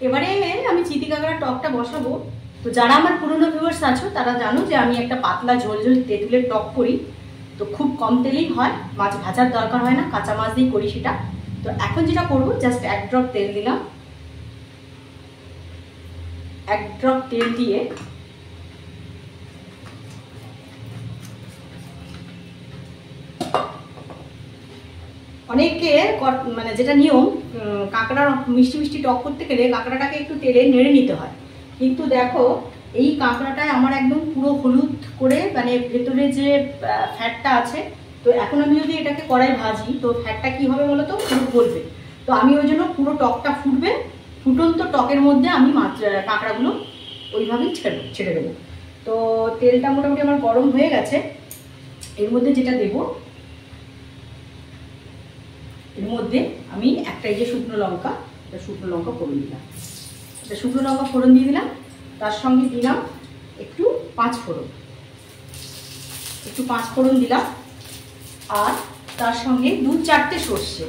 এবারে আমি চিতি কাঁকড়ার টকটা বসাবো। তো যারা আমার পুরনো ভিউয়ার্স আছো তারা জানো যে আমি একটা পাতলা ঝোল ঝোল তেঁতুলের টক করি। তো খুব কম তেলেই হয়, মাছ ভাজার দরকার হয় না, কাঁচা মাছ দিয়েই করি সেটা। তো এখন যেটা করবো, জাস্ট 1 ড্রপ তেল দিলাম। 1 ড্রপ তেল দিয়ে অনেকে মানে যেটা নিয়ম, কাঁকড়া মিষ্টি মিষ্টি টক করতে গেলে কাঁকড়াটাকে একটু তেলে নেড়ে নিতে হয়। কিন্তু দেখো এই কাঁকড়াটায় আমার একদম পুরো হলুদ করে, মানে ভেতরে যে ফ্যাটটা আছে, তো এখন আমি যদি এটাকে কড়াই ভাজি তো ফ্যাটটা কি হবে বলো তো, পুরো গলবে। তো আমি ওই জন্য পুরো টকটা ফুটবে, ফুটন্ত টকের মধ্যে আমি কাঁকড়াগুলো ওইভাবেই ছেড়ে দেবো। তো তেলটা মোটামুটি আমার গরম হয়ে গেছে। এর মধ্যে যেটা দেবো, এর মধ্যে আমি একটা এই যে শুকনো লঙ্কা ফোড়ন দিলাম, এটা শুকনো লঙ্কা ফোড়ন দিয়ে দিলাম। তার সঙ্গে দিলাম একটু 5 ফোড়ন দিলাম। আর তার সঙ্গে 2-4টে সর্ষে।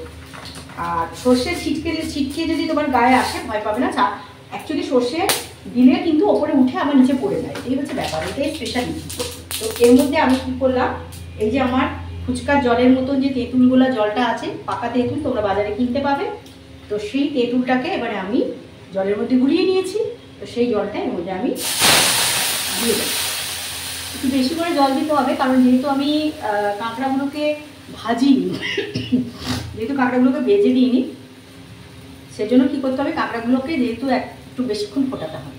আর সর্ষে ছিটকে যদি তোমার গায়ে আসে ভয় পাবে না। অ্যাকচুয়ালি সর্ষে দিলে কিন্তু ওপরে উঠে আবার নিচে পড়ে যায়, এই হচ্ছে ব্যাপার, এটাই স্পেশালিটি। তো এর মধ্যে আমি কি করলাম, এই যে আমার ফুচকার জলের মতন যে তেঁতুলগুলো জলটা আছে, পাকা তেঁতুল তোমরা বাজারে কিনতে পাবে, তো সেই তেঁতুলটাকে এবারে আমি জলের মধ্যে গুলিয়ে নিয়েছি। তো সেই জলটা এর মধ্যে আমি দিয়ে দেবো। একটু বেশি করে জল দিতে হবে, কারণ যেহেতু আমি কাঁকড়াগুলোকে ভাজিনি, যেহেতু কাঁকড়াগুলোকে ভেজে দিইনি, সেজন্য কী করতে হবে, কাঁকড়াগুলোকে যেহেতু একটু বেশিক্ষণ ফোটাতে হবে।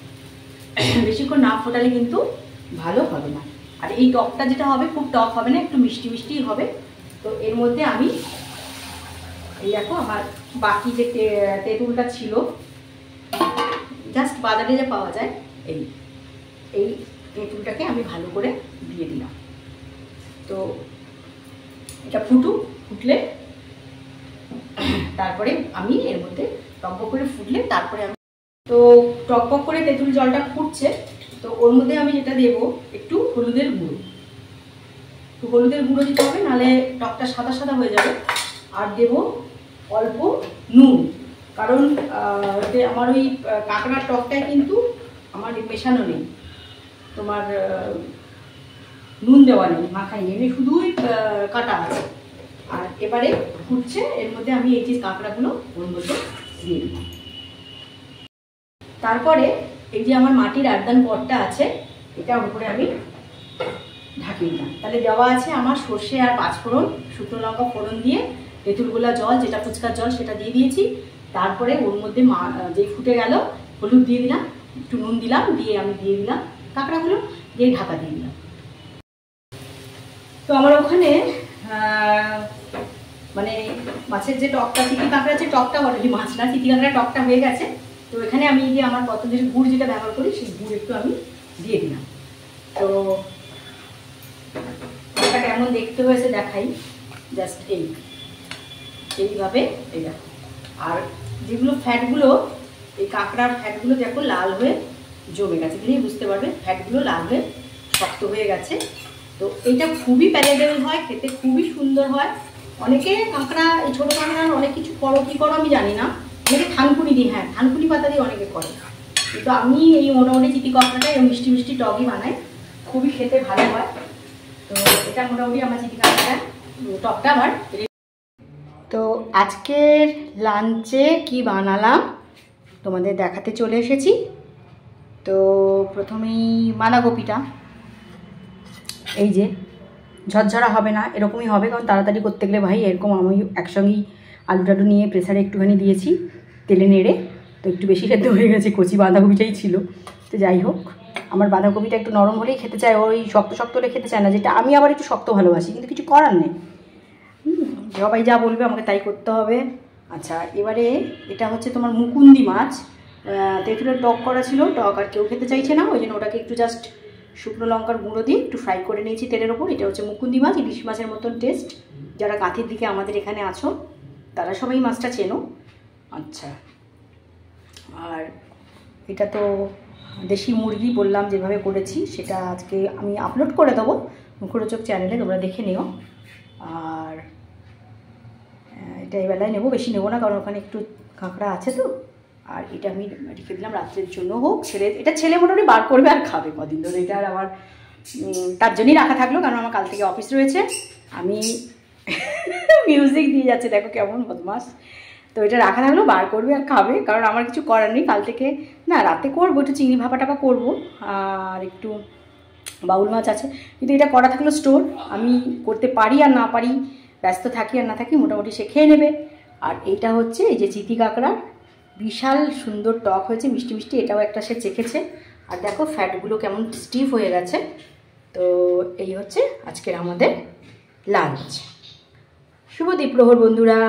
বেশিক্ষণ না ফোটালে কিন্তু ভালো হবে না। আর এই টকটা যেটা হবে খুব টক হবে না, একটু মিষ্টি মিষ্টি হবে। তো এর মধ্যে আমি এই দেখো আমার বাকি যে তেঁতুলটা ছিল, জাস্ট বাজারে যে পাওয়া যায়, এই তেঁতুলটাকে আমি ভালো করে দিয়ে দিলাম। তো এটা ফুটলে তারপরে আমি এর মধ্যে টকবক করে ফুটলে তারপরে আমি, তো টকবক করে তেঁতুল জলটা ফুটছে, তো ওর মধ্যে আমি যেটা দেবো একটু হলুদের গুঁড়ো। তো হলুদের গুঁড়ো দিতে হবে, নাহলে টকটা সাদা সাদা হয়ে যাবে। আর দেবো অল্প নুন, কারণ আমার ওই কাঁকড়ার টকটায় কিন্তু আমার মেশানো নেই, তোমার নুন দেওয়া নেই, মাখাই নেই, শুধুই কাটা আছে। আর এবারে ফুটছে, এর মধ্যে আমি এই যে কাঁকড়াগুলো ওর মধ্যে দিয়ে দিলাম। তারপরে এই যে আমার মাটির আর্দান পটটা আছে, এটা উপরে আমি ঢাকিয়ে দিলাম। তাহলে দেওয়া আছে আমার সর্ষে আর 5 ফোড়ন, শুকনো লঙ্কা ফোড়ন দিয়ে তেঁতুলগোলা জল, যেটা ফুচকার জল, সেটা দিয়ে দিয়েছি। তারপরে ওর মধ্যে যেই ফুটে গেল, হলুদ দিয়ে দিলাম, একটু নুন দিলাম, দিয়ে আমি দিয়ে দিলাম কাঁকড়াগুলো, দিয়ে ঢাকা দিয়ে দিলাম। তো আমার ওখানে মানে মাছের যে টকটা, চিতি কাঁকড়ার যে টকটা, অলরেডি মাছ না, চিতি কাঁকড়ার টকটা হয়ে গেছে। তো এখানে আমি যে আমার পতঞ্জলি গুড় যেটা ব্যবহার করি, সেই গুড় একটু আমি দিয়ে দিলাম। তো এটা কেমন দেখতে হয়েছে দেখাই, জাস্ট এইভাবে এই দেখো। আর যেগুলো ফ্যাটগুলো, এই কাঁকড়ার ফ্যাটগুলো দেখো লাল হয়ে জমে গেছে, দিলেই বুঝতে পারবে ফ্যাটগুলো লাল হয়ে শক্ত হয়ে গেছে। তো এইটা খুবই প্যালেটেবল হয়, খেতে খুবই সুন্দর হয়। অনেকে কাঁকড়া, এই ছোটো কাঁকড়ার অনেক কিছু কী করো আমি জানি না, অনেকে থানকুনি দিই, হ্যাঁ থানকুনি পাতা দিয়ে অনেকে করে, কিন্তু আমি এই মোটামুটি চিতি কাঁকড়াটা এই মিষ্টি মিষ্টি টকই বানাই, খুবই খেতে ভালো হয়। তো এটা মোটামুটি আমার চিতি কাঁকড়াটা টকটা আমার। তো আজকের লাঞ্চে কি বানালাম তোমাদের দেখাতে চলে এসেছি। তো প্রথমেই বাঁধাকপিটা, এই যে ঝরঝরা হবে না, এরকমই হবে, কারণ তাড়াতাড়ি করতে গেলে ভাই এরকম আমি একসঙ্গেই আলু টালু নিয়ে প্রেসারে একটুখানি দিয়েছি তেলে নেড়ে, তো একটু বেশি খেতে হয়ে গেছে, কচি বাঁধাকপিটাই ছিল। তো যাই হোক, আমার বাঁধাকপিটা একটু নরম হলেই খেতে চায়, ওই শক্ত শক্ত হলে খেতে চায় না, যেটা আমি আবার একটু শক্ত ভালোবাসি, কিন্তু কিছু করার নেই, সবাই যা বলবে আমাকে তাই করতে হবে। আচ্ছা, এবারে এটা হচ্ছে তোমার মুকুন্দি মাছ, তেঁতুলের টক করা ছিল, টক আর কেউ খেতে চাইছে না, ওই জন্য ওটাকে একটু জাস্ট শুকনো লঙ্কার গুঁড়ো দিয়ে একটু ফ্রাই করে নিয়েছি তেলের ওপর। এটা হচ্ছে মুকুন্দি মাছ, ইলিশ মাছের মতন টেস্ট। যারা কাঁথির দিকে আমাদের এখানে আছো তারা সবাই মাছটা চেনো। আচ্ছা, আর এটা তো দেশি মুরগি বললাম, যেভাবে করেছি সেটা আজকে আমি আপলোড করে দেবো মুখরোচক চ্যানেলে, তোমরা দেখে নিও। আর এটা এই বেলায় নেবো, বেশি নেবো না, কারণ ওখানে একটু কাঁকড়া আছে তো। আর এটা আমি রেখে দিলাম রাত্রের জন্য, হোক ছেলে মোটামুটি বার করবে আর খাবে কদিন ধরে। এটা আর আমার তার জন্যই রাখা থাকলো, কারণ আমার কাল থেকে অফিস রয়েছে। আমি মিউজিক দিয়ে যাচ্ছে, দেখো কেমন বদমাস। তো এটা রাখা থাকলো, বার করবে আর খাবে, কারণ আমার কিছু করার নেই। কাল থেকে না, রাতে করবো একটু চিংড়ি ভাপা টাপা করবো, আর একটু বাউল মাছ আছে, কিন্তু এটা করা থাকলো স্টোর। আমি করতে পারি আর না পারি, ব্যস্ত থাকি আর না থাকি, মোটামুটি সে খেয়ে নেবে। আর এইটা হচ্ছে এই যে চিতি কাঁকড়া, বিশাল সুন্দর টক হয়েছে, মিষ্টি মিষ্টি। এটাও একটা সে চেখেছে। আর দেখো ফ্যাটগুলো কেমন স্টিফ হয়ে গেছে। তো এই হচ্ছে আজকের আমাদের লাঞ্চ। শুভ দ্বীপ্রহর বন্ধুরা।